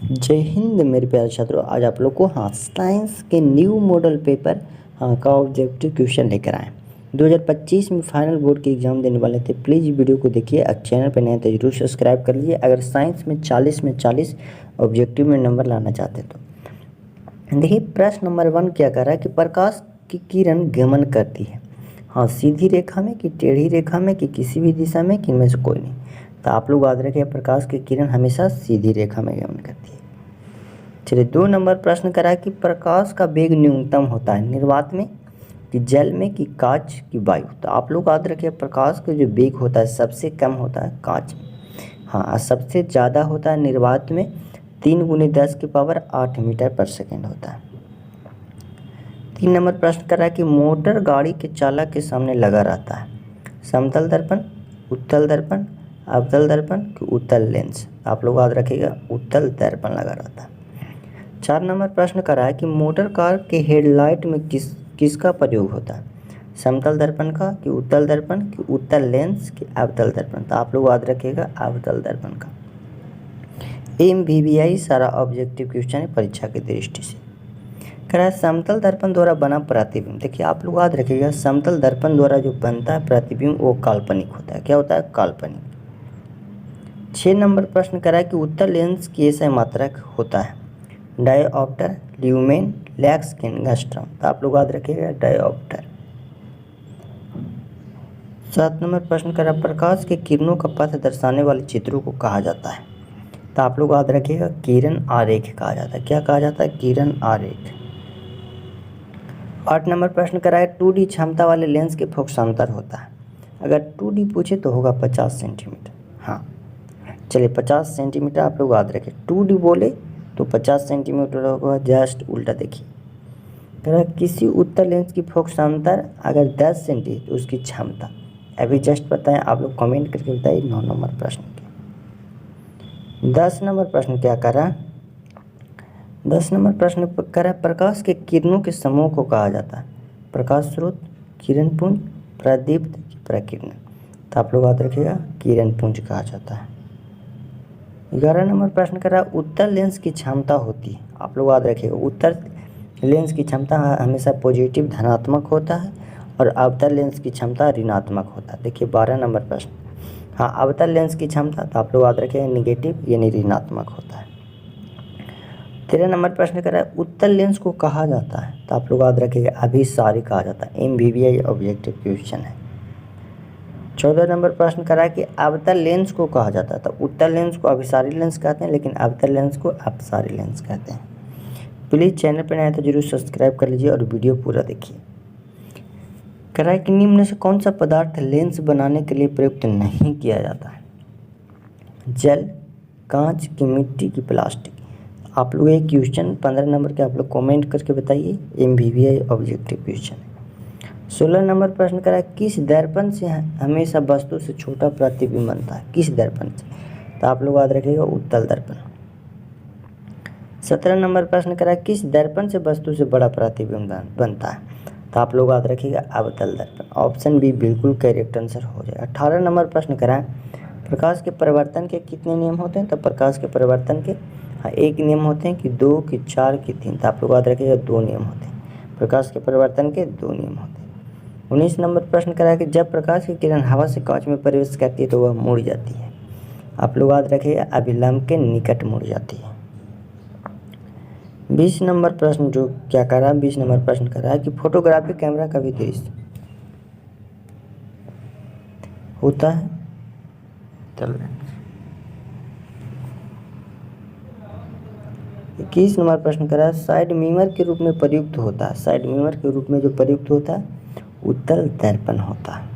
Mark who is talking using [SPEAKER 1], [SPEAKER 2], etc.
[SPEAKER 1] जय हिंद मेरे प्यारे छात्रों। आज आप लोग को साइंस के न्यू मॉडल पेपर का ऑब्जेक्टिव क्वेश्चन लेकर आए। 2025 में फाइनल बोर्ड के एग्ज़ाम देने वाले थे। प्लीज़ वीडियो को देखिए। चैनल पर नए तो जरूर सब्सक्राइब कर लीजिए। अगर साइंस में 40 में 40 ऑब्जेक्टिव में नंबर लाना चाहते तो देखिए, प्रश्न नंबर 1 क्या कर रहा है कि प्रकाश की किरण गमन करती है सीधी रेखा में कि टेढ़ी रेखा में कि किसी भी दिशा में कि इनमें से कोई नहीं। तो आप लोग याद रखिए, प्रकाश की किरण हमेशा सीधी रेखा में गमन करती है। चलिए, 2 नंबर प्रश्न करा है कि प्रकाश का वेग न्यूनतम होता है निर्वात में कि जल में कि कांच की वायु। तो आप लोग याद रखिए, प्रकाश का जो वेग होता है सबसे कम होता है कांच में, सबसे ज़्यादा होता है निर्वात में 3×10⁸ मीटर पर सेकेंड होता है। 3 नंबर प्रश्न कर रहा है कि मोटर गाड़ी के चालक के सामने लगा रहता है समतल दर्पण, उत्तल दर्पण, अवतल दर्पण कि उत्तल लेंस। आप लोग याद रखिएगा, उत्तल दर्पण लगा रहता है। 4 नंबर प्रश्न कर रहा है कि मोटर कार के हेडलाइट में किसका प्रयोग होता है समतल दर्पण का कि उत्तल दर्पण कि उत्तल लेंस कि अवतल दर्पण। तो आप लोग याद रखिएगा, अवतल दर्पण का। MVVI सारा ऑब्जेक्टिव क्वेश्चन है परीक्षा की दृष्टि से। कह रहा है समतल दर्पण द्वारा बना प्रतिबिंब। देखिए, आप लोग याद रखिएगा, समतल दर्पण द्वारा जो बनता है प्रतिबिंब वो काल्पनिक होता है। क्या होता है? काल्पनिक। 6 नंबर प्रश्न करा है कि उत्तल लेंस की ऐसा मात्रक होता है डायोप्टर, ल्यूमेन, लैक्स, किंगस्ट्रम। तो आप लोग याद रखिएगा, डायोप्टर। 7 नंबर प्रश्न करा प्रकाश के किरणों का पथ दर्शाने वाले चित्रों को कहा जाता है। तो आप लोग याद रखिएगा, किरण आरेख कहा जाता है। क्या कहा जाता है? किरण आरेख। 8 नंबर प्रश्न करा है 2D क्षमता वाले लेंस के फोकसांतर होता है। अगर 2D पूछे तो होगा 50 सेंटीमीटर। चलिए, 50 सेंटीमीटर आप लोग याद रखें। 2D बोले तो 50 सेंटीमीटर होगा, जस्ट उल्टा देखिए। अगर किसी उत्तल लेंस की फोकसांतर अगर 10 सेंटी तो उसकी क्षमता अभी जस्ट बताएं। आप लोग कमेंट करके बताइए। 9 नंबर प्रश्न के 10 नंबर प्रश्न क्या करा? 10 नंबर प्रश्न करा प्रकाश के किरणों के समूह को कहा जाता है प्रकाश स्रोत, किरण पुंज, प्रदीप्त, प्रकीर्णन। तो आप लोग याद रखिएगा, किरण पुंज कहा जाता है। 11 नंबर प्रश्न करा उत्तल लेंस की क्षमता होती है। आप लोग याद रखिएगा, उत्तल लेंस की क्षमता हमेशा पॉजिटिव धनात्मक होता है और अवतल लेंस की क्षमता ऋणात्मक होता है। देखिए, 12 नंबर प्रश्न अवतल लेंस की क्षमता तो आप लोग याद रखिएगा निगेटिव यानी ऋणात्मक होता है। 13 नंबर प्रश्न करा उत्तल लेंस को कहा जाता है। तो आप लोग याद रखिएगा, अभिसारी कहा जाता है। MVVI ऑब्जेक्टिव क्वेश्चन है। 14 नंबर प्रश्न करा कि अवतल लेंस को कहा जाता है। तो उत्तल लेंस को अभिसारी लेंस कहते हैं, लेकिन अवतल लेंस को अपसारी लेंस कहते हैं। प्लीज़ चैनल पर नए तो जरूर सब्सक्राइब कर लीजिए और वीडियो पूरा देखिए। कह रहा है कि निम्न में से कौन सा पदार्थ लेंस बनाने के लिए प्रयुक्त नहीं किया जाता है जल, कांच की मिट्टी की प्लास्टिक। आप लोग एक क्वेश्चन 15 नंबर के आप लोग कमेंट करके बताइए। MVVI ऑब्जेक्टिव क्वेश्चन है। 16 नंबर प्रश्न करा किस दर्पण से हमेशा वस्तु से छोटा प्रतिबिंब बनता है? किस दर्पण से? तो आप लोग याद रखिएगा, उत्तल दर्पण। 17 नंबर प्रश्न करा किस दर्पण से वस्तु से बड़ा प्रतिबिंब बनता है? तो आप लोग याद रखिएगा, अवतल दर्पण। ऑप्शन बी बिल्कुल करेक्ट आंसर हो जाएगा। 18 नंबर प्रश्न करा प्रकाश के परिवर्तन के कितने नियम होते हैं? तो प्रकाश के परिवर्तन के एक नियम होते हैं कि 2 कि 4 कि 3। तो आप लोग याद रखिएगा, 2 नियम होते हैं। प्रकाश के परिवर्तन के 2 नियम होते हैं। 19 नंबर प्रश्न करा कि जब प्रकाश की किरण हवा से कांच में प्रवेश करती है तो वह मुड़ जाती है। आप लोग याद रखिएगा, अभिलंब के निकट मुड़ जाती है। 20 नंबर प्रश्न जो क्या कर रहा है, 20 नंबर प्रश्न कर रहा है कि फोटोग्राफी कैमरा का भी दृश्य होता है। चल 21 नंबर प्रश्न कर रहा है साइड मिरर के रूप में प्रयुक्त होता है। साइड मिरर के रूप में जो प्रयुक्त होता है उत्तल दर्पण होता है।